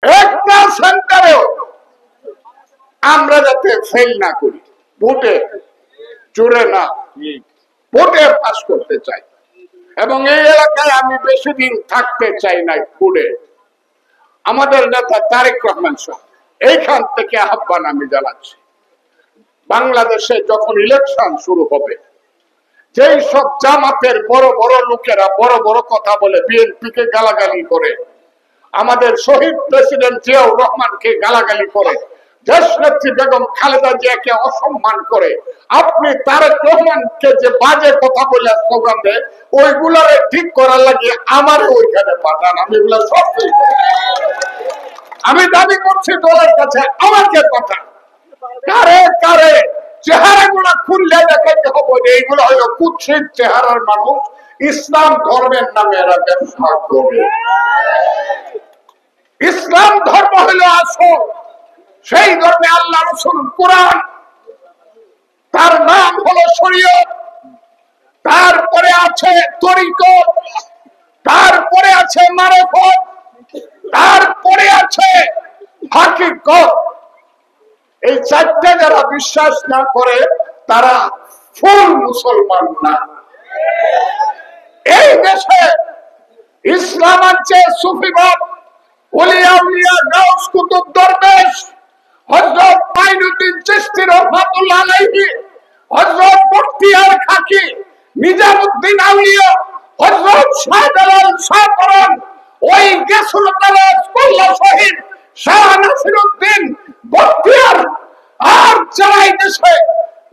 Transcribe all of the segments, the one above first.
একটা সেন্টারেও আমরা যাতে ফেল না করি, ভোটে জোরে না, ভোটে পাস করতে চাই। এবং এই এলাকায় আমি বেশি দিন থাকতে চাই না। পুরে আমাদের নেতা তারেক রহমান সাহেব এইখান থেকে আহ্বান আমি জানাচ্ছি, বাংলাদেশে যখন ইলেকশন শুরু হবে, যেই সব জামাতের বড় বড় লোকেরা বড় বড় কথা বলে, বিএনপিকে গালাগালি করে, আমাদের শহীদ প্রেসিডেন্ট জিয়াউর রহমানকে গালাগালি করে, দেশনেত্রী বেগম খালেদা জিয়াকে অসম্মান করে, আপনি তারেক রহমানকে যে বাজে কথা বলে স্লোগান দেয়, ওইগুলারে ঠিক করার লাগে আমার ওইখানে পাঠান। আমি এগুলো সব আমি দাবি করছি দলের কাছে আমাকে পাঠান। কারে কারে চেহারাগুলো খুললে দেখাইতে হবে, এইগুলো হলো কুৎসিত চেহারার মানুষ, ইসলাম ধর্মের নামে এরা ব্যবসা করে। ইসলাম ধর্ম হলো আসল, সেই ধর্মে আল্লাহ রাসূল কোরআন, তার নাম হলো শরীয়ত, তারপরে আছে তরিকত, তারপরে আছে মারিফত, তারপরে আছে হাকিকত। এই চারটে যারা বিশ্বাস না করে তারা ফুল মুসলমান না। এই দেশে ইসলাম আছে সুফিবাদ, ওলিয়া উলিয়া, গাউস কুতুব, দরবেশ, হযরত মাইনুদ্দিন চিশতি রাহমাতুল্লাহ আলাইহি, হযরত বখতিয়ার খাকি, নিজামুদ্দিন আউলিয়া, হযরত শাহজালাল শাহপরান, ওই গেছিল তালাশ কল্লা শহীদ শাহ নাসিরউদ্দিন বখতিয়ার। আর যারা এই দেশে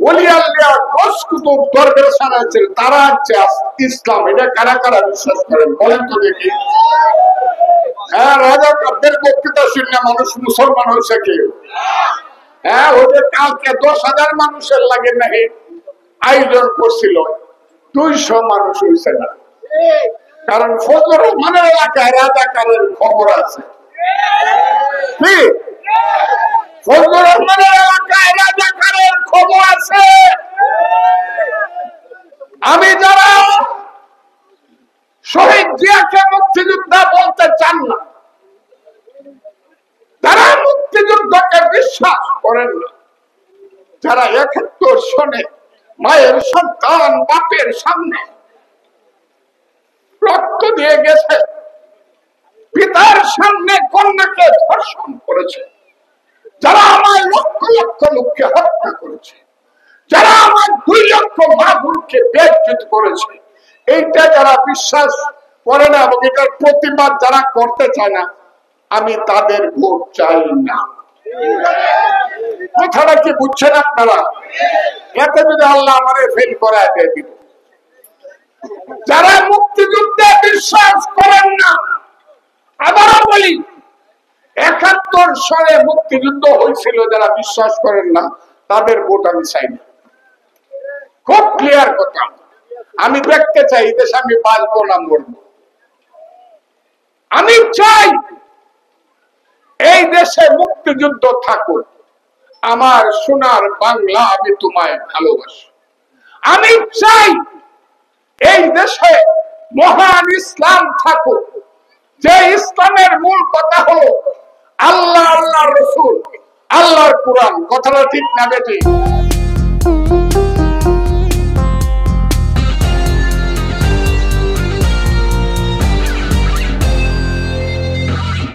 ওলিয়া উলিয়া, গাউস কুতুব, দরবেশ আছে, তারা হচ্ছে ইসলাম। এটা কারা কারা বিশ্বাস করেন বলেন তো দেখি? হ্যাঁ, রাজাকারদের বক্তৃতা শুনে মানুষ মুসলমান হয়েছে কি? হ্যাঁ, ওদের কালকে 10,000 মানুষের লাগে নাকি আয়োজন করছিল, 200 মানুষ হয়েছে না। কারণ ফজলুর রহমানের এলাকায় রাজাকারের খবর আছে। কি ফজলুর রহমানের এলাকায় রাজাকারের খবর আছে? আমি যারা শহীদ জিয়াকে মুক্তিযোদ্ধা বলতে চান না, তারা মুক্তিযুদ্ধকে বিশ্বাস করেন না, যারা 71 সনে মায়ের সন্তান বাপের সামনে রক্ত দিয়ে গেছে, পিতার সামনে কন্যাকে ধর্ষণ করেছে, যারা আমার লক্ষ লক্ষ লোককে হত্যা করেছে, যারা আমার 2 লক্ষ মা বোনকে বেইজ্জত করেছে, এইটা যারা বিশ্বাস করে না এবং এটার প্রতিবাদ যারা করতে চায় না, আমি তাদের ভোট চাই না। কথাটা কি বুঝছেন আপনারা? এতে যদি আল্লাহ আমারে ফেল করায় দিয়ে দিব। যারা মুক্তিযুদ্ধে বিশ্বাস করেন না, আবারও বলি, 71 সালে মুক্তিযুদ্ধ হয়েছিল, যারা বিশ্বাস করেন না তাদের ভোট আমি চাই না। খুব ক্লিয়ার কথা। আমি দেখতে চাই দেশে আমি বাঁচবো না মরবো। আমি চাই এই দেশে মুক্তিযুদ্ধ থাকুক। আমার সোনার বাংলা, আমি তোমায় ভালোবাসি। আমি চাই এই দেশে মহান ইসলাম থাকুক, যে ইসলামের মূল কথা হলো আল্লাহ, আল্লাহর রাসূল, আল্লাহর কোরআন। কথাটা ঠিক না বেঠিক?